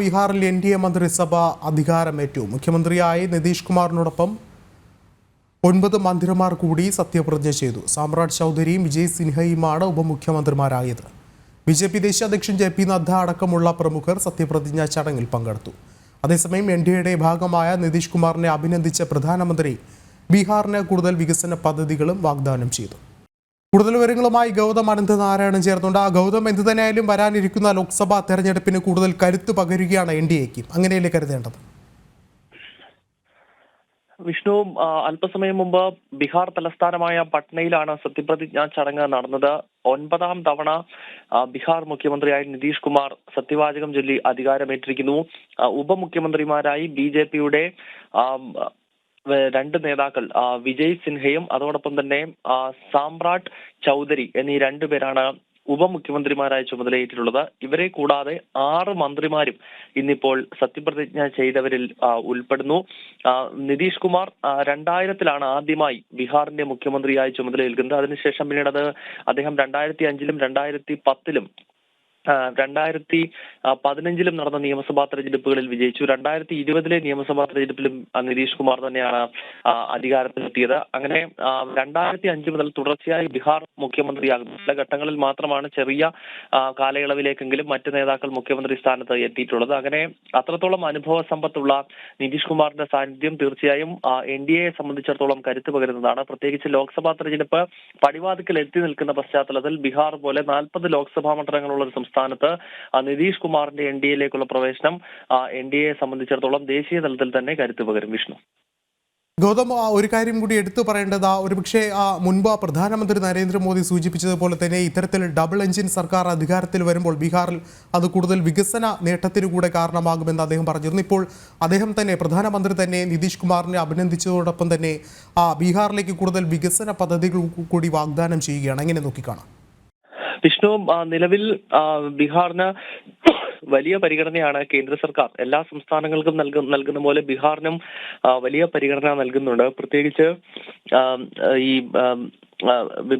ബീഹാറിൽ NDA മന്ത്രിസഭ അധികാരമേറ്റു. മുഖ്യമന്ത്രിയായി നിതീഷ് കുമാറിനോടൊപ്പം 9 മന്ത്രിമാർ കൂടി സത്യപ്രതിജ്ഞ ചെയ്തു. സാമ്രാട്ട് ചൗധരിയും വിജയ് സിൻഹയുമാണ് ഉപമുഖ്യമന്ത്രിമാരായത്. BJP ദേശീയ അധ്യക്ഷൻ JP നദ്ദ അടക്കമുള്ള പ്രമുഖർ സത്യപ്രതിജ്ഞാ ചടങ്ങിൽ പങ്കെടുത്തു. അതേസമയം NDAയുടെ ഭാഗമായ നിതീഷ് കുമാറിനെ അഭിനന്ദിച്ച പ്രധാനമന്ത്രി ബീഹാറിന് കൂടുതൽ വികസന പദ്ധതികളും വാഗ്ദാനം ചെയ്തു. കൂടുതൽ വിവരങ്ങളുമായി ഗൗതം അനന്തനാരായണൻ ചേർന്നുണ്ട്. ഗൗതം, എന്ത് തന്നെയായാലും വരാനിരിക്കുന്ന ലോക്സഭാ തെരഞ്ഞെടുപ്പിന് കൂടുതൽ കരുത്ത് പകരുകയാണ് NDAക്ക്, അങ്ങനെയല്ലേ കരുതേണ്ടത്? വിഷ്ണു, അല്പസമയം മുമ്പ് ബീഹാർ തലസ്ഥാനമായ പട്നയിലാണ് സത്യപ്രതിജ്ഞാ ചടങ്ങ് നടന്നത്. 9ാം തവണ ബീഹാർ മുഖ്യമന്ത്രിയായി നിതീഷ് കുമാർ സത്യവാചകം ചൊല്ലി അധികാരമേറ്റിരിക്കുന്നു. ഉപമുഖ്യമന്ത്രിമാരായി BJPയുടെ 2 നേതാക്കൾ വിജയ് സിൻഹയും അതോടൊപ്പം തന്നെ സാമ്രാട്ട് ചൗധരി എന്നീ 2 പേരാണ് ഉപമുഖ്യമന്ത്രിമാരായി ചുമതലയേറ്റിട്ടുള്ളത്. ഇവരെ കൂടാതെ 6 മന്ത്രിമാരും ഇന്നിപ്പോൾ സത്യപ്രതിജ്ഞ ചെയ്തവരിൽ ഉൾപ്പെടുന്നു. നിതീഷ് കുമാർ 2000-ലാണ് ആദ്യമായി ബീഹാറിന്റെ മുഖ്യമന്ത്രിയായി ചുമതലയേൽക്കുന്നത്. അതിനുശേഷം പിന്നീട് അദ്ദേഹം 2005-ലും 2010-ലും 2015-ലും നടന്ന നിയമസഭാ തെരഞ്ഞെടുപ്പുകളിൽ വിജയിച്ചു. 2020-ലെ നിയമസഭാ തെരഞ്ഞെടുപ്പിലും നിതീഷ് കുമാർ തന്നെയാണ് അധികാരത്തിലെത്തിയത്. അങ്ങനെ 2005 മുതൽ തുടർച്ചയായി ബീഹാർ മുഖ്യമന്ത്രിയാകും. ചില ഘട്ടങ്ങളിൽ മാത്രമാണ് ചെറിയ കാലയളവിലേക്കെങ്കിലും മറ്റ് നേതാക്കൾ മുഖ്യമന്ത്രി സ്ഥാനത്ത് എത്തിയിട്ടുള്ളത്. അങ്ങനെ അത്രത്തോളം അനുഭവ സമ്പത്തുള്ള നിതീഷ് കുമാറിന്റെ സാന്നിധ്യം തീർച്ചയായും NDAയെ സംബന്ധിച്ചിടത്തോളം കരുത്ത് പകരുന്നതാണ്. പ്രത്യേകിച്ച് ലോക്സഭാ തെരഞ്ഞെടുപ്പ് പടിവാതിക്കൽ എത്തി നിൽക്കുന്ന പശ്ചാത്തലത്തിൽ ബീഹാർ പോലെ 40 ലോക്സഭാ മണ്ഡലങ്ങളുള്ള ഒരു സംസ്ഥാനത്ത് നിതീഷ് കുമാറിന്റെ NDAയിലേക്കുള്ള പ്രവേശനം NDAയെ സംബന്ധിച്ചിടത്തോളം ദേശീയ തലത്തിൽ തന്നെ കരുത്ത് പകരും. വിഷ്ണു, ഗൗതം, ഒരു കാര്യം കൂടി എടുത്തു പറയേണ്ടത്, ഒരുപക്ഷെ മുൻപ് പ്രധാനമന്ത്രി നരേന്ദ്രമോദി സൂചിപ്പിച്ചതുപോലെ തന്നെ ഇത്തരത്തിൽ ഡബിൾ എഞ്ചിൻ സർക്കാർ അധികാരത്തിൽ വരുമ്പോൾ ബീഹാറിൽ അത് കൂടുതൽ വികസന നേട്ടത്തിന് കൂടെ കാരണമാകുമെന്ന് അദ്ദേഹം പറഞ്ഞിരുന്നു. ഇപ്പോൾ അദ്ദേഹം തന്നെ, പ്രധാനമന്ത്രി തന്നെ നിതീഷ് കുമാറിനെ അഭിനന്ദിച്ചതോടൊപ്പം തന്നെ ബീഹാറിലേക്ക് കൂടുതൽ വികസന പദ്ധതികൾ കൂടി വാഗ്ദാനം ചെയ്യുകയാണ്. എങ്ങനെ നോക്കിക്കാണാം? വിഷ്ണു, നിലവിൽ ബീഹാറിന് വലിയ പരിഗണനയാണ് കേന്ദ്ര സർക്കാർ എല്ലാ സംസ്ഥാനങ്ങൾക്കും നൽകുന്ന പോലെ ബീഹാറിനും വലിയ പരിഗണന നൽകുന്നുണ്ട്. പ്രത്യേകിച്ച് ഈ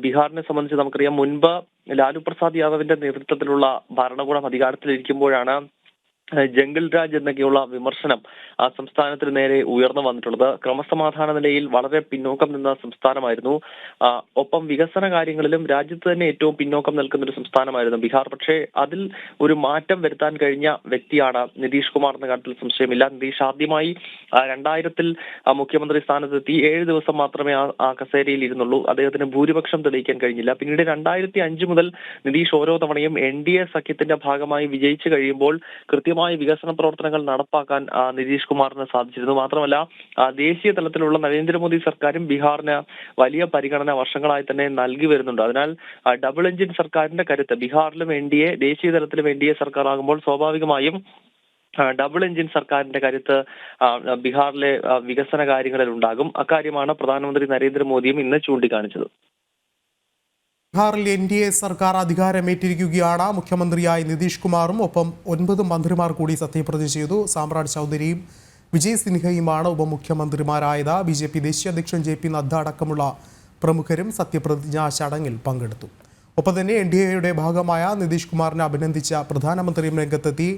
ബീഹാറിനെ സംബന്ധിച്ച് നമുക്കറിയാം, മുൻപ് ലാലു പ്രസാദ് യാദവിന്റെ നേതൃത്വത്തിലുള്ള ഭരണകൂടം അധികാരത്തിലിരിക്കുമ്പോഴാണ് ജംഗിൾ രാജ് എന്നൊക്കെയുള്ള വിമർശനം ആ സംസ്ഥാനത്തിന് നേരെ ഉയർന്നു വന്നിട്ടുള്ളത്. ക്രമസമാധാന നിലയിൽ വളരെ പിന്നോക്കം നിന്ന സംസ്ഥാനമായിരുന്നു. ഒപ്പം വികസന കാര്യങ്ങളിലും രാജ്യത്ത് തന്നെ ഏറ്റവും പിന്നോക്കം നിൽക്കുന്ന ഒരു സംസ്ഥാനമായിരുന്നു ബീഹാർ. പക്ഷേ അതിൽ ഒരു മാറ്റം വരുത്താൻ കഴിഞ്ഞ വ്യക്തിയാണ് നിതീഷ് കുമാർ എന്ന കാര്യത്തിൽ സംശയമില്ല. നിതീഷ് ആദ്യമായി 2000-ൽ മുഖ്യമന്ത്രി സ്ഥാനത്തെത്തി 7 ദിവസം മാത്രമേ ആ കസേരയിൽ ഇരുന്നുള്ളൂ. അദ്ദേഹത്തിന് ഭൂരിപക്ഷം തെളിയിക്കാൻ കഴിഞ്ഞില്ല. പിന്നീട് 2005 മുതൽ നിതീഷ് ഓരോ തവണയും NDA സഖ്യത്തിന്റെ ഭാഗമായി വിജയിച്ചു കഴിയുമ്പോൾ കൃത്യമായി വികസന പ്രവർത്തനങ്ങൾ നടപ്പാക്കാൻ നിതീഷ് കുമാറിന് സാധിച്ചിരുന്നു. മാത്രമല്ല, ദേശീയ തലത്തിലുള്ള നരേന്ദ്രമോദി സർക്കാരും ബീഹാറിന് വലിയ പരിഗണന വർഷങ്ങളായി തന്നെ നൽകി വരുന്നുണ്ട്. അതിനാൽ ഡബിൾ എഞ്ചിൻ സർക്കാരിന്റെ കരുത്ത് ബീഹാറിലും NDA, ദേശീയ തലത്തിലും NDA സർക്കാർ ആകുമ്പോൾ സ്വാഭാവികമായും ഡബിൾ എഞ്ചിൻ സർക്കാരിന്റെ കരുത്ത് ബീഹാറിലെ വികസന കാര്യങ്ങളിൽ ഉണ്ടാകും. അക്കാര്യമാണ് പ്രധാനമന്ത്രി നരേന്ദ്രമോദിയും ഇന്ന് ചൂണ്ടിക്കാണിച്ചത്. ബീഹാറിൽ NDA സർക്കാർ അധികാരമേറ്റിരിക്കുകയാണ്. മുഖ്യമന്ത്രിയായി നിതീഷ് കുമാറും ഒപ്പം 9 മന്ത്രിമാർ കൂടി സത്യപ്രതിജ്ഞ ചെയ്തു. സാമ്രാട്ട് ചൗധരിയും വിജയ് സിൻഹയുമാണ് ഉപമുഖ്യമന്ത്രിമാരായത്. BJP ദേശീയ അധ്യക്ഷൻ JP നദ്ദ അടക്കമുള്ള പ്രമുഖരും സത്യപ്രതിജ്ഞാ ചടങ്ങിൽ പങ്കെടുത്തു. ഒപ്പം തന്നെ NDAയുടെ ഭാഗമായ നിതീഷ് കുമാറിനെ അഭിനന്ദിച്ച പ്രധാനമന്ത്രിയും രംഗത്തെത്തി.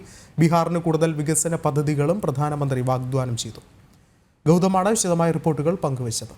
ബീഹാറിന് കൂടുതൽ വികസന പദ്ധതികളും പ്രധാനമന്ത്രി വാഗ്ദാനം ചെയ്തു. ഗൗതമാണ് വിശദമായ റിപ്പോർട്ടുകൾ പങ്കുവച്ചത്.